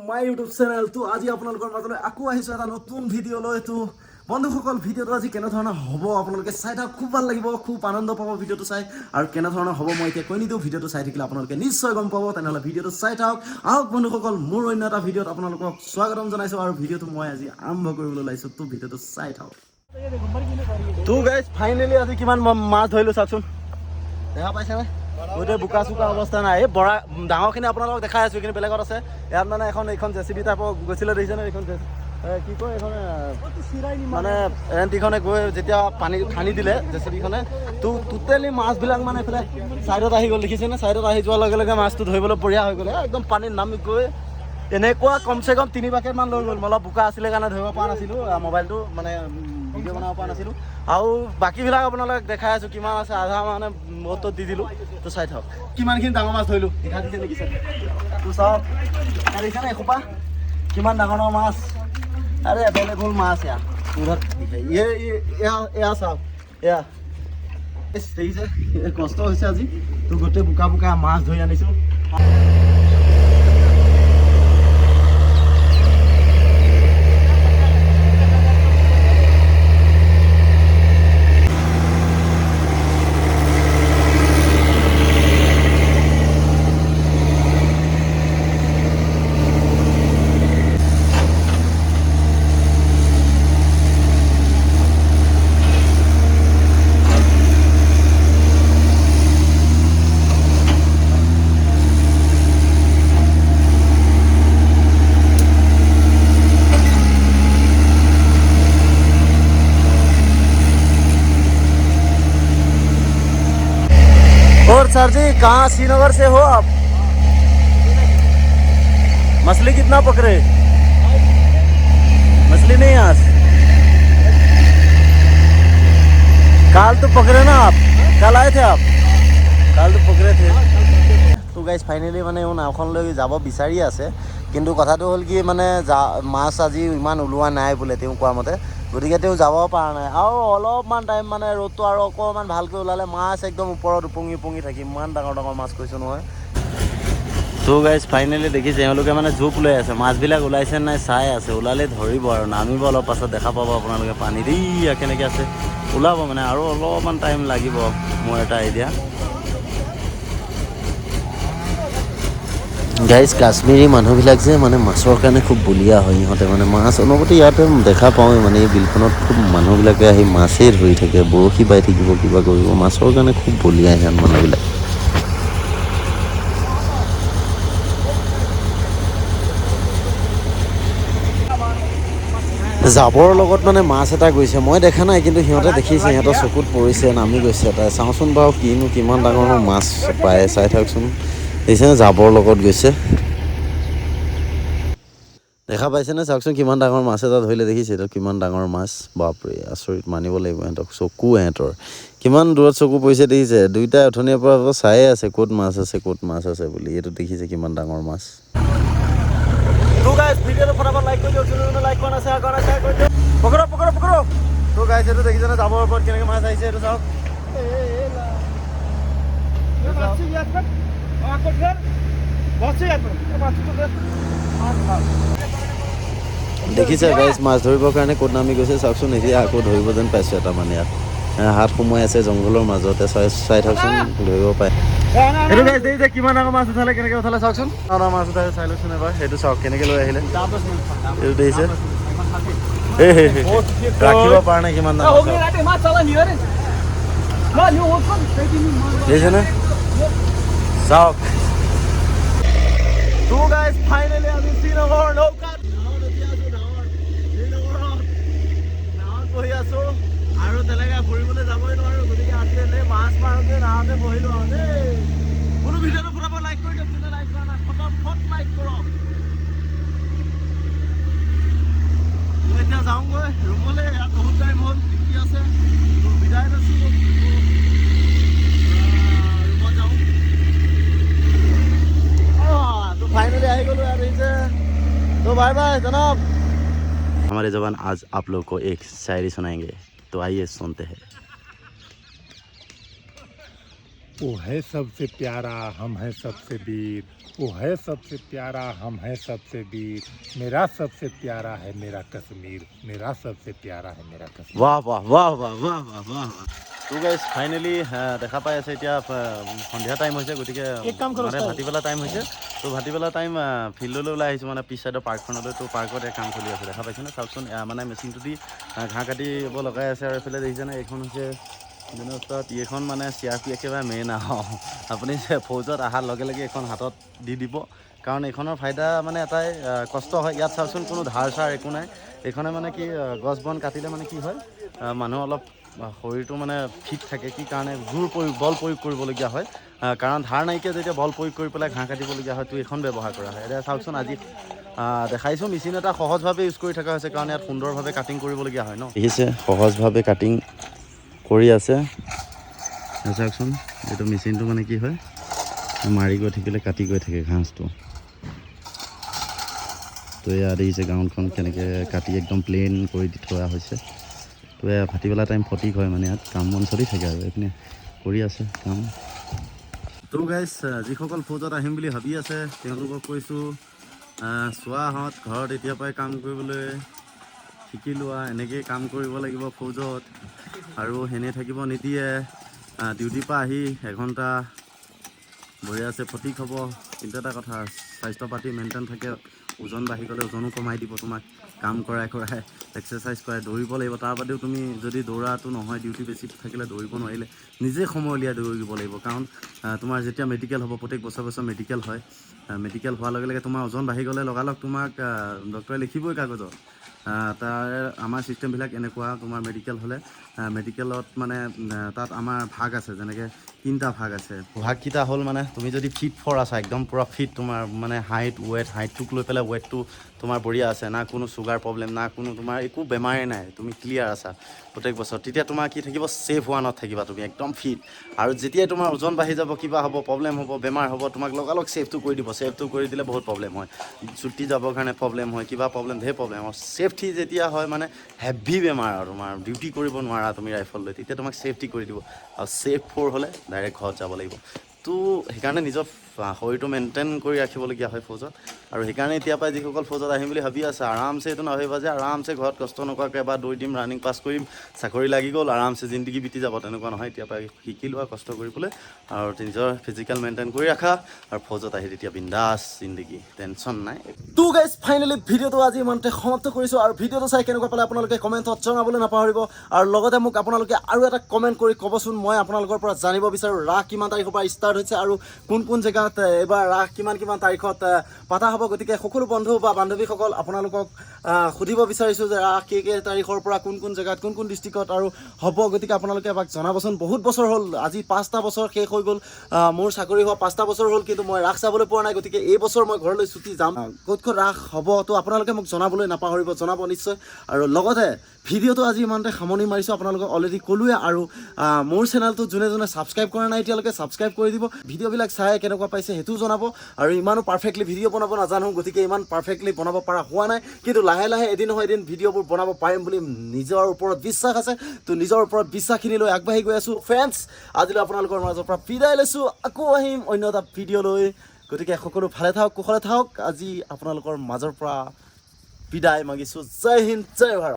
My YouTube channel. তো আজি আপোনালোকৰ মাজলৈ আকৌ আহিছোঁ এটা নতুন ভিডিঅ' লৈ। তো বন্ধুসকল, ভিডিঅ'টো আজি কেনেধৰণৰ হ'ব আপোনালোকে চাই থাকক, খুব ভাল লাগিব, খুব আনন্দ পাব ভিডিঅ'টো চাই। আৰু কেনেধৰণৰ হ'ব মই এতিয়া কৈ নিদিওঁ, ভিডিঅ'টো চাই থাকিলে আপোনালোকে নিশ্চয় গম পাব। তেনেহ'লে ভিডিঅ'টো চাই থাকক। আহক বন্ধুসকল, মোৰ অন্য এটা ভিডিঅ'ত আপোনালোকক স্বাগতম জনাইছোঁ আৰু ভিডিঅ'টো মই আজি আৰম্ভ কৰিবলৈ ওলাইছোঁ। তো ভিডিঅ'টো চাই থাকক। তো গাইজ ফাইনেলি আজি কিমান মাছ ধৰিলোঁ চাওকচোন, দেখা পাইছেনে? গোটেই বোকা চোকা অৱস্থা নাই। এই বৰা ডাঙৰখিনি আপোনালোকক দেখাই আছোঁ, কিন্তু বেলেগত আছে। ইয়াত মানে এইখন জেচিবি টাইপৰ গৈছিলে, দেখিছেনে? এইখন কি কয়, এইখন মানে এণ্টিখনে গৈ যেতিয়া পানী খান্দি দিলে জেচিবিখনে, তো টোটেলি মাছবিলাক মানে এইফালে ছাইডত আহি গ'ল, দেখিছেনে? ছাইডত আহি যোৱাৰ লগে লগে মাছটো ধৰিবলৈ বঢ়িয়া হৈ গ'ল। একদম পানীত নামি গৈ এনেকুৱা কমচে কম 3 বাকেটমান লৈ গ'ল। মই অলপ বোকা আছিলে কাৰণে ধৰিব পৰা নাছিলোঁ, মোবাইলটো মানে ভিডিঅ' বনাব পৰা নাছিলোঁ। আৰু বাকীবিলাক আপোনালোকক দেখাই আছোঁ কিমান আছে, আধা মানে মূৰত দি দিলোঁ। তো চাই থাকক কিমানখিনি ডাঙৰ মাছ ধৰিলোঁ, দেখা দিছে দেখিছে? তো চাওক, দেখিছেনে এসোপা কিমান ডাঙৰ ডাঙৰ মাছ। আৰে এভেইলেবল মাছ এয়া পুৰত এয়া চাওক, এয়া দেখিছে? কষ্ট হৈছে আজি। তো গোটেই বোকা বোকা মাছ ধৰি আনিছোঁ। और सर जी कहाँ श्रीनगर से हो आप? मछली कितना पकड़े? मछली नहीं आज? कल तो पकड़े ना आप? कल आए थे आप? कल तो पकड़े थे। तो गाइस फाइनेली মানে নাওখনলৈ যাব বিচাৰি আছে, কিন্তু কথাটো হ'ল কি মানে মাছ আজি ইমান ওলোৱা নাই বোলে তেওঁ কোৱা মতে, গতিকে তেওঁ যাব পৰা নাই। আৰু অলপমান টাইম মানে ৰ'দটো আৰু অকণমান ভালকৈ ওলালে মাছ একদম ওপৰত উপঙি উপঙি থাকি ইমান ডাঙৰ ডাঙৰ মাছ কৈছোঁ নহয়। তো গাইজ ফাইনেলি দেখিছে এওঁলোকে মানে জোপ লৈ আছে, মাছবিলাক ওলাইছে নাই চাই আছে। ওলালে ধৰিব আৰু নামিব, অলপ পাছত দেখা পাব আপোনালোকে পানী দি কেনেকৈ আছে, ওলাব মানে আৰু অলপমান টাইম লাগিব। মোৰ এটা আইডিয়া গাইজ, কাশ্মীৰী মানুহবিলাক যে মানে মাছৰ কাৰণে খুব বলিয়া হয়। ইহঁতে মানে মাছ অনবৰতে ইয়াতে দেখা পাওঁৱেই, মানে এই বিলখনত খুব মানুহবিলাকে আহি মাছেই ধৰি থাকে, বৰশী বাই থাকিব, কিবা কৰিব, মাছৰ কাৰণে খুব বলিয়া সিহঁত মানুহবিলাক। জাবৰ লগত মানে মাছ এটা গৈছে, মই দেখা নাই কিন্তু সিহঁতে দেখিছে, সিহঁতৰ চকুত পৰিছে, নামি গৈছে এটা। চাওঁচোন বাৰু কিনো কিমান ডাঙৰ মাছ পায়, চাই থাকচোন। দেখিছেনে জাবৰ লগত গৈছে, দেখা পাইছেনে? চাওকচোন কিমান ডাঙৰ মাছ এটা ধৰিলে, দেখিছে এইটো কিমান ডাঙৰ মাছ। বাপৰে, আচৰিত মানিব লাগিব সিহঁতক, চকু সিহঁতৰ কিমান দূৰত চকু পৰিছে দেখিছে? দুইটাই অথনিৰ পৰা চায়ে আছে ক'ত মাছ আছে ক'ত মাছ আছে বুলি। এইটো দেখিছে কিমান ডাঙৰ মাছ। তো গাইজ ভিডিঅ'টো ফটাফট লাইক কৰি দিয়ক, যোনে লাইক কৰা নাই শ্বেয়াৰ কৰা নাই শ্বেয়াৰ কৰি দিয়ক। পকৰো পকৰো পকৰো। তো গাইজ এইটো দেখিছেনে জাবৰ ওপৰত কেনেকৈ মাছ আহিছে, এইটো চাওক। দেখিছে গাইজ মাছ ধৰিবৰ কাৰণে ক'ত নামি গৈছে চাওকচোন। এতিয়া আকৌ ধৰিব যেন পাইছোঁ এটা মানে ইয়াত হাত সোমাই আছে জংঘলৰ মাজতে, চাই থাকচোন ধৰিব পাৰে। সেইটো গাইজ দেখিছে কিমান ডাঙৰ মাছ উঠালে, কেনেকৈ উঠালে চাওকচোন। ডাঙৰ মাছ উঠাই চাই লওকচোন এবাৰ, সেইটো চাওক কেনেকৈ লৈ আহিলে। এইটো দেখিছে, ৰাখিব পৰা নাই কিমান ডাঙৰ দেখিছেনে? চাওক। তো গাইজ ফাইনেলি আমি শ্ৰীনগৰ নৌকাত বহি আছোঁ আৰু তেনেকৈ ফুৰিবলৈ যাবই নোৱাৰোঁ, গতিকে আজি এনেই মাছ মাৰোঁতে নাওঁতে বহিলোঁ আৰু দেই। কোনো ভিডিঅ'টো ফটাফট লাইক কৰি দিয়ক, যোনে লাইক কৰা নাই ফটাফট লাইক কৰক। মই এতিয়া যাওঁগৈ ৰুমলৈ, ইয়াত বহুত টাইম হ'ল, ডিউটি আছে, বিদায় লৈছোঁ। ৰুমত যাওঁ। তো ফাইনেলি আহি গ'লোঁ ইয়াত আহিছে। তো বাই বাই জনাব। हमारे जवान आज आप लोग को एक शायरी सुनाएंगे, तो आइए सुनते हैं। वो है सबसे प्यारा हम है सबसे वीर वो है सबसे प्यारा हम है सबसे वीर मेरा सबसे प्यारा है मेरा कश्मीर मेरा सबसे प्यारा है मेरा कश्मीर वाह वाह वाह वाह वाह वाह वाह তো গাইজ ফাইনেলি দেখা পাই আছে এতিয়া সন্ধিয়া টাইম হৈছে গতিকে মানে ভাটিবেলা টাইম হৈছে তো ভাটিবেলা টাইম ফিল্ডলৈ ওলাই আহিছোঁ মানে পিছ চাইডৰ পাৰ্কখনলৈ তো পাৰ্কত কাম চলি আছে দেখা পাইছেনে চাওকচোন মানে মেচিনটো দি ঘাঁহ কাটিব লগাই আছে আৰু এইফালে দেখিছেনে এইখন হৈছে এইখন মানে CRP একেবাৰে মেইন আপুনি ফৌজত অহাৰ লগে লগে এইখন হাতত দি দিব কাৰণ এইখনৰ ফাইদা মানে এটাই কষ্ট হয় ইয়াত চাওকচোন কোনো ধাৰ চাৰ একো নাই এইখনে মানে কি গছ বন কাটিলে মানে কি হয় মানুহ অলপ শৰীৰটো মানে ফিট থাকে কি কাৰণে বল প্ৰয়োগ কৰিবলগীয়া হয় কাৰণ ধাৰ নাইকিয়া যেতিয়া বল প্ৰয়োগ কৰি পেলাই ঘাঁহ কাটিবলগীয়া হয় তো এইখন ব্যৱহাৰ কৰা হয় এতিয়া চাওকচোন আজি দেখাইছোঁ মেচিন এটা সহজভাৱে ইউজ কৰি থকা হৈছে কাৰণ ইয়াত সুন্দৰভাৱে কাটিং কৰিবলগীয়া হয় ন দেখিছে সহজভাৱে কাটিং কৰি আছে চাওকচোন এইটো মেচিনটো মানে কি হয় মাৰি গৈ থাকিলে কাটি গৈ থাকে ঘাঁহটো তো এয়া দেখিছে গ্ৰাউণ্ডখন কেনেকৈ কাটি একদম প্লেইন কৰি দি থোৱা হৈছে তো এয়া ভাটিবেলা টাইম ফটিক হয় মানে ইয়াত কাম বন চলি থাকে আৰু এইপিনে কৰি আছে কাম তো গাইজ যিসকল ফৌজত আহিম বুলি ভাবি আছে তেওঁলোকক কৈছোঁ চোৱাহঁত ঘৰত এতিয়াৰ পৰাই কাম কৰিবলৈ শিকি লোৱা এনেকৈয়ে কাম কৰিব লাগিব ফৌজত আৰু সেনে থাকিব নিদিয়ে ডিউটিৰ পৰা আহি এঘণ্টা বঢ়িয়া আছে ফটিক হ'ব কিন্তু এটা কথা স্বাস্থ্য পাতি মেইনটেইন থাকে ওজন বাঢ়ি গ'লে ওজনো কমাই দিব তোমাক কাম কৰাই এক্সাৰচাইজ কৰাই দৌৰিব লাগিব তাৰ বাদেও তুমি যদি দৌৰাটো নহয় ডিউটি বেছি থাকিলে দৌৰিব নোৱাৰিলে নিজে সময় উলিয়াই দৌৰিব লাগিব কাৰণ তোমাৰ যেতিয়া মেডিকেল হ'ব প্ৰত্যেক বছৰ মেডিকেল হয় মেডিকেল হোৱাৰ লগে লগে তোমাৰ ওজন বাঢ়ি গ'লে লগালগ তোমাক ডক্টৰে লিখিবই কাগজত তাৰ আমাৰ চিষ্টেমবিলাক এনেকুৱা তোমাৰ মেডিকেল হ'লে মেডিকেলত মানে তাত আমাৰ ভাগ আছে যেনেকৈ 3টা ভাগ আছে ভাগকেইটা হ'ল মানে তুমি যদি ফিট ফৰ আছা একদম পূৰা ফিট তোমাৰ মানে হাইটটোক লৈ পেলাই ৱেটটো তোমাৰ বঢ়িয়া আছে না কোনো চুগাৰ প্ৰব্লেম না কোনো তোমাৰ একো বেমাৰেই নাই তুমি ক্লিয়াৰ আছা প্ৰত্যেক বছৰ তেতিয়া তোমাৰ কি থাকিব ছেফ ওৱানত থাকিবা তুমি একদম ফিট আৰু যেতিয়াই তোমাৰ ওজন বাঢ়ি যাব কিবা হ'ব প্ৰব্লেম হ'ব বেমাৰ হ'ব তোমাক লগালগ ছেফটো কৰি দিব ছেফটো কৰি দিলে বহুত প্ৰব্লেম হয় ছুটি যাবৰ কাৰণে প্ৰব্লেম হয় কিবা প্ৰব্লেম ঢেৰ প্ৰব্লেম হয় ছেফটি যেতিয়া হয় মানে হেভি বেমাৰ আৰু তোমাৰ ডিউটি কৰিব নোৱাৰা তুমি ৰাইফল লৈ তেতিয়া তোমাক ছেফটি কৰি দিব আৰু ছেফ ফ'ৰ হ'লে ডাইৰেক্ট ঘৰত যাব লাগিব তো সেইকাৰণে নিজৰ শৰীৰটো মেইনটেইন কৰি ৰাখিবলগীয়া হয় ফৌজত আৰু সেইকাৰণে এতিয়া পৰাই যিসকল ফৌজত আহিম বুলি ভাবি আছে আৰামছে এইটো নাভাবিবা যে আৰামছে ঘৰত কষ্ট নকৰাকৈ এবাৰ দৌৰি দিম ৰানিং পাছ কৰিম চাকৰি লাগি গ'ল আৰামছে জিন্দগী বিতি যাব তেনেকুৱা নহয় এতিয়া পৰাই শিকি লোৱা কষ্ট কৰিবলৈ আৰু নিজৰ ফিজিকেল মেইনটেইন কৰি ৰাখা আৰু ফৌজত আহি তেতিয়া বিন্দাছ জিন্দগী টেনশ্যন নাই তো গাইজ ফাইনেলি ভিডিঅ'টো আজি ইমানতে সমাপ্ত কৰিছোঁ আৰু ভিডিঅ'টো চাই কেনেকুৱা পালে আপোনালোকে কমেণ্টত জনাবলৈ নাপাহৰিব আৰু লগতে মোক আপোনালোকে আৰু এটা কমেণ্ট কৰি ক'বচোন মই আপোনালোকৰ পৰা জানিব বিচাৰোঁ ৰাস কিমান তাৰিখৰ পৰা ষ্টাৰ্ট হৈছে আৰু কোন জেগাত এইবাৰ ৰাস কিমান তাৰিখত পাতা হ'ব গতিকে সকলো বন্ধু বা বান্ধৱীসকল আপোনালোকক সুধিব বিচাৰিছোঁ যে ৰাস কেই তাৰিখৰ পৰা কোন জেগাত কোন ডিষ্ট্ৰিক্টত আৰু হ'ব গতিকে আপোনালোকে এবাক জনাবচোন বহুত বছৰ হ'ল আজি 5টা বছৰ শেষ হৈ গ'ল মোৰ চাকৰি হোৱা 5টা বছৰ হ'ল কিন্তু মই ৰাস চাবলৈ পোৱা নাই গতিকে এই বছৰ মই ঘৰলৈ ছুটি যাম ক'ত ৰাস হ'ব তো আপোনালোকে মোক জনাবলৈ নাপাহৰিব জনাব নিশ্চয় আৰু লগতে ভিডিঅ'টো আজি ইমানতে সামৰণি মাৰিছোঁ আপোনালোকক অলৰেডি ক'লোৱে আৰু মোৰ চেনেলটো যোনে ছাবস্ক্ৰাইব কৰা নাই এতিয়ালৈকে ছাবস্ক্ৰাইব কৰি দিব ভিডিঅ'বিলাক চাই কেনেকুৱা পাইছে সেইটোও জনাব আৰু ইমানো পাৰফেক্টলি ভিডিঅ' বনাব নাজানো গতিকে ইমান পাৰফেক্টলি বনাব পৰা হোৱা নাই কিন্তু লাহে লাহে এদিন নহয় এদিন ভিডিঅ'বোৰ বনাব পাৰিম বুলি নিজৰ ওপৰত বিশ্বাস আছে তো নিজৰ ওপৰত বিশ্বাসখিনি লৈ আগবাঢ়ি গৈ আছোঁ ফ্ৰেণ্ডছ আজিলৈ আপোনালোকৰ মাজৰ পৰা বিদায় লৈছোঁ আকৌ আহিম অন্য এটা ভিডিঅ' লৈ গতিকে সকলো ভালে থাকক কুশলে থাকক আজি আপোনালোকৰ মাজৰ পৰা বিদায় মাগিছোঁ জয় হিন্দ জয় ভাৰত